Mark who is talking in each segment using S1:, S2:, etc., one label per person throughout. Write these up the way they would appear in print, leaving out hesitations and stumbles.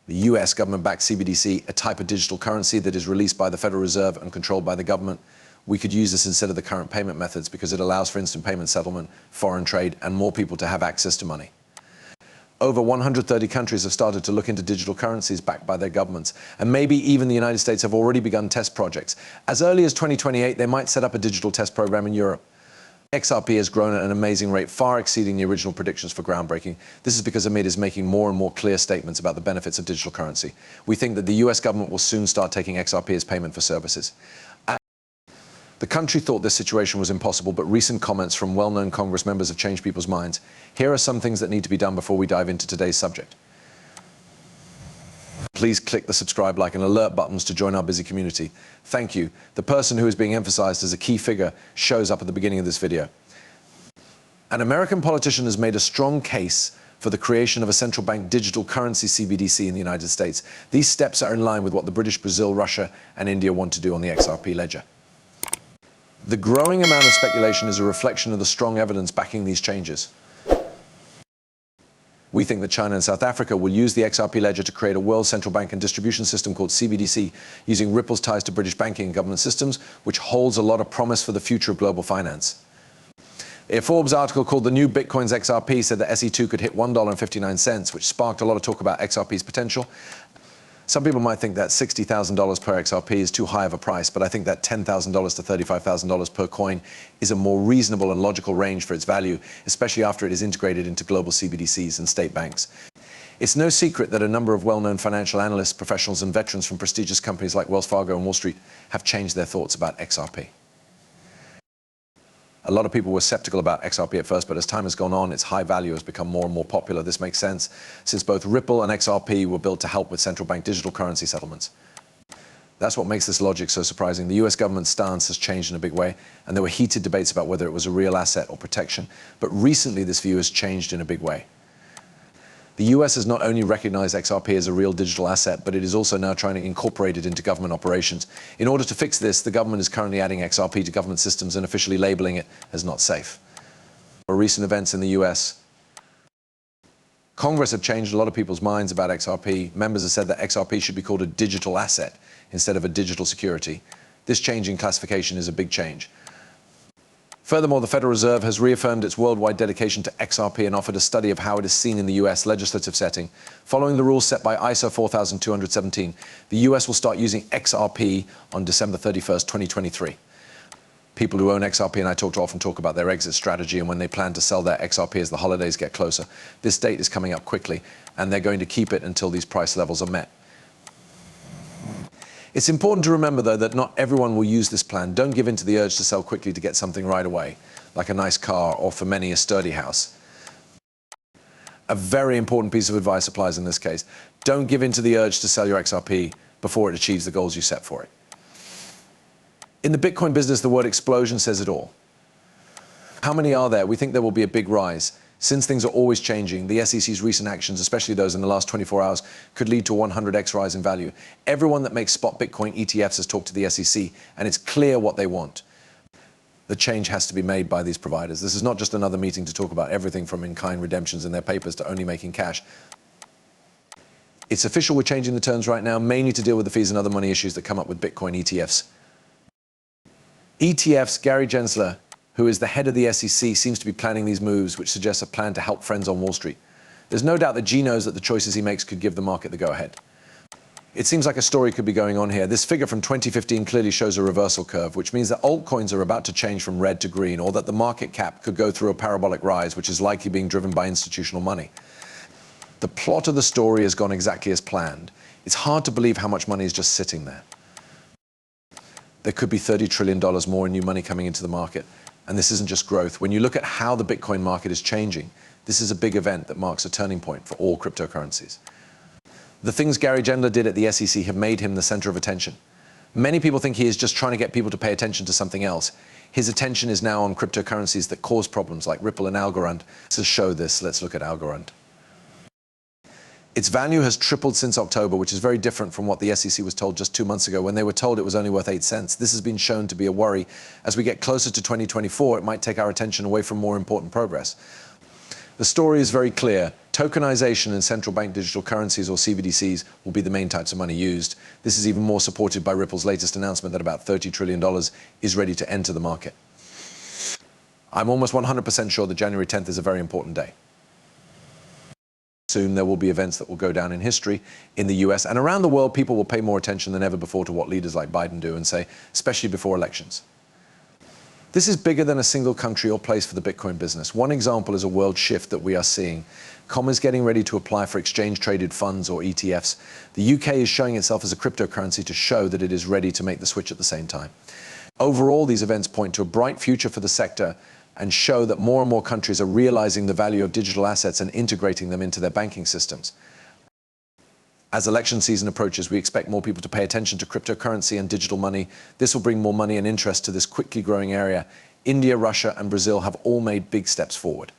S1: The US government-backed CBDC, a type of digital currency that is released by the Federal Reserve and controlled by the government. We could use this instead of the current payment methods because it allows for instant payment settlement, foreign trade, and more people to have access to money. Over 130 countries have started to look into digital currencies backed by their governments, and maybe even the United States have already begun test projects. As early as 2028, they might set up a digital test program in Europe. XRP has grown at an amazing rate, far exceeding the original predictions for groundbreaking. This is because Amit is making more and more clear statements about the benefits of digital currency. We think that the US government will soon start taking XRP as payment for services. The country thought this situation was impossible, but recent comments from well-known Congress members have changed people's minds. Here are some things that need to be done before we dive into today's subject. Please click the subscribe, like, and alert buttons to join our busy community. Thank you. The person who is being emphasized as a key figure shows up at the beginning of this video. An American politician has made a strong case for the creation of a central bank digital currency CBDC in the United States. These steps are in line with what the British, Brazil, Russia, and India want to do on the XRP ledger. The growing amount of speculation is a reflection of the strong evidence backing these changes. We think that China and South Africa will use the XRP ledger to create a world central bank and distribution system called CBDC, using Ripple's ties to British banking and government systems, which holds a lot of promise for the future of global finance. A Forbes article called "The New Bitcoin's XRP" said that SE2 could hit $1.59, which sparked a lot of talk about XRP's potential. Some people might think that $60,000 per XRP is too high of a price, but I think that $10,000 to $35,000 per coin is a more reasonable and logical range for its value, especially after it is integrated into global CBDCs and state banks. It's no secret that a number of well-known financial analysts, professionals, and veterans from prestigious companies like Wells Fargo and Wall Street have changed their thoughts about XRP. A lot of people were skeptical about XRP at first, but as time has gone on, its high value has become more and more popular. This makes sense, since both Ripple and XRP were built to help with central bank digital currency settlements. That's what makes this logic so surprising. The US government's stance has changed in a big way, and there were heated debates about whether it was a real asset or protection. But recently, this view has changed in a big way. The US has not only recognized XRP as a real digital asset, but it is also now trying to incorporate it into government operations. In order to fix this, the government is currently adding XRP to government systems and officially labeling it as not safe. For recent events in the US, Congress have changed a lot of people's minds about XRP. Members have said that XRP should be called a digital asset instead of a digital security. This change in classification is a big change. Furthermore, the Federal Reserve has reaffirmed its worldwide dedication to XRP and offered a study of how it is seen in the US legislative setting. Following the rules set by ISO 4217, the US will start using XRP on December 31st, 2023. People who own XRP and I often talk about their exit strategy and when they plan to sell their XRP as the holidays get closer. This date is coming up quickly, and they're going to keep it until these price levels are met. It's important to remember, though, that not everyone will use this plan. Don't give in to the urge to sell quickly to get something right away, like a nice car or, for many, a sturdy house. A very important piece of advice applies in this case. Don't give in to the urge to sell your XRP before it achieves the goals you set for it. In the Bitcoin business, the word explosion says it all. How many are there? We think there will be a big rise. Since things are always changing, the SEC's recent actions, especially those in the last 24 hours, could lead to a 100x rise in value. Everyone that makes spot Bitcoin ETFs has talked to the SEC, and it's clear what they want. The change has to be made by these providers. This is not just another meeting to talk about everything from in-kind redemptions in their papers to only making cash. It's official we're changing the terms right now, mainly to deal with the fees and other money issues that come up with Bitcoin ETFs. ETFs, Gary Gensler, who is the head of the SEC, seems to be planning these moves, which suggests a plan to help friends on Wall Street. There's no doubt that G knows that the choices he makes could give the market the go-ahead. It seems like a story could be going on here. This figure from 2015 clearly shows a reversal curve, which means that altcoins are about to change from red to green, or that the market cap could go through a parabolic rise, which is likely being driven by institutional money. The plot of the story has gone exactly as planned. It's hard to believe how much money is just sitting there. There could be $30 trillion more in new money coming into the market. And this isn't just growth. When you look at how the Bitcoin market is changing, this is a big event that marks a turning point for all cryptocurrencies. The things Gary Gensler did at the SEC have made him the center of attention. Many people think he is just trying to get people to pay attention to something else. His attention is now on cryptocurrencies that cause problems like Ripple and Algorand. To show this, let's look at Algorand. Its value has tripled since October, which is very different from what the SEC was told just 2 months ago when they were told it was only worth 8 cents. This has been shown to be a worry. As we get closer to 2024, it might take our attention away from more important progress. The story is very clear. Tokenization and central bank digital currencies, or CBDCs, will be the main types of money used. This is even more supported by Ripple's latest announcement that about $30 trillion is ready to enter the market. I'm almost 100% sure that January 10th is a very important day. Soon there will be events that will go down in history in the US and around the world. People will pay more attention than ever before to what leaders like Biden do and say, especially before elections. This is bigger than a single country or place for the Bitcoin business. One example is a world shift that we are seeing. Com is getting ready to apply for exchange-traded funds, or ETFs. The UK is showing itself as a cryptocurrency to show that it is ready to make the switch at the same time. Overall, these events point to a bright future for the sector and show that more and more countries are realizing the value of digital assets and integrating them into their banking systems. As election season approaches, we expect more people to pay attention to cryptocurrency and digital money. This will bring more money and interest to this quickly growing area. India, Russia, and Brazil have all made big steps forward.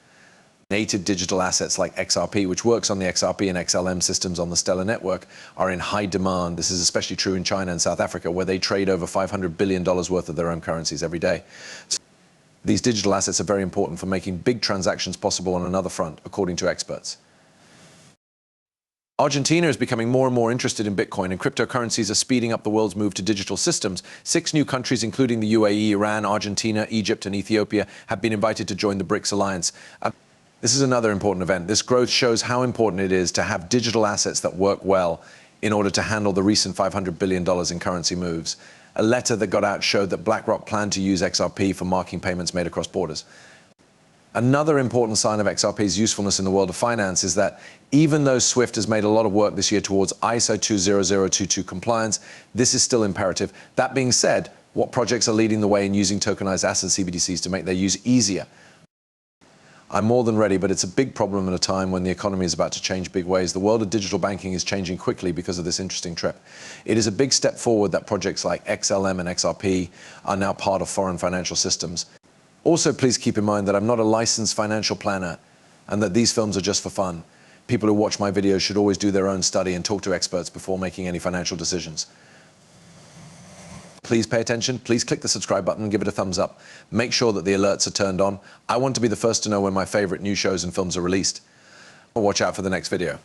S1: Native digital assets like XRP, which works on the XRP and XLM systems on the Stellar network, are in high demand. This is especially true in China and South Africa, where they trade over $500 billion worth of their own currencies every day. These digital assets are very important for making big transactions possible on another front, according to experts. Argentina is becoming more and more interested in Bitcoin, and cryptocurrencies are speeding up the world's move to digital systems. 6 new countries, including the UAE, Iran, Argentina, Egypt, and Ethiopia, have been invited to join the BRICS alliance. This is another important event. This growth shows how important it is to have digital assets that work well in order to handle the recent $500 billion in currency moves. A letter that got out showed that BlackRock planned to use XRP for marking payments made across borders. Another important sign of XRP's usefulness in the world of finance is that even though SWIFT has made a lot of work this year towards ISO 20022 compliance, this is still imperative. That being said, what projects are leading the way in using tokenized asset CBDCs to make their use easier? I'm more than ready, but it's a big problem at a time when the economy is about to change big ways. The world of digital banking is changing quickly because of this interesting trip. It is a big step forward that projects like XLM and XRP are now part of foreign financial systems. Also, please keep in mind that I'm not a licensed financial planner and that these films are just for fun. People who watch my videos should always do their own study and talk to experts before making any financial decisions. Please pay attention. Please click the subscribe button and give it a thumbs up. Make sure that the alerts are turned on. I want to be the first to know when my favorite new shows and films are released. Watch out for the next video.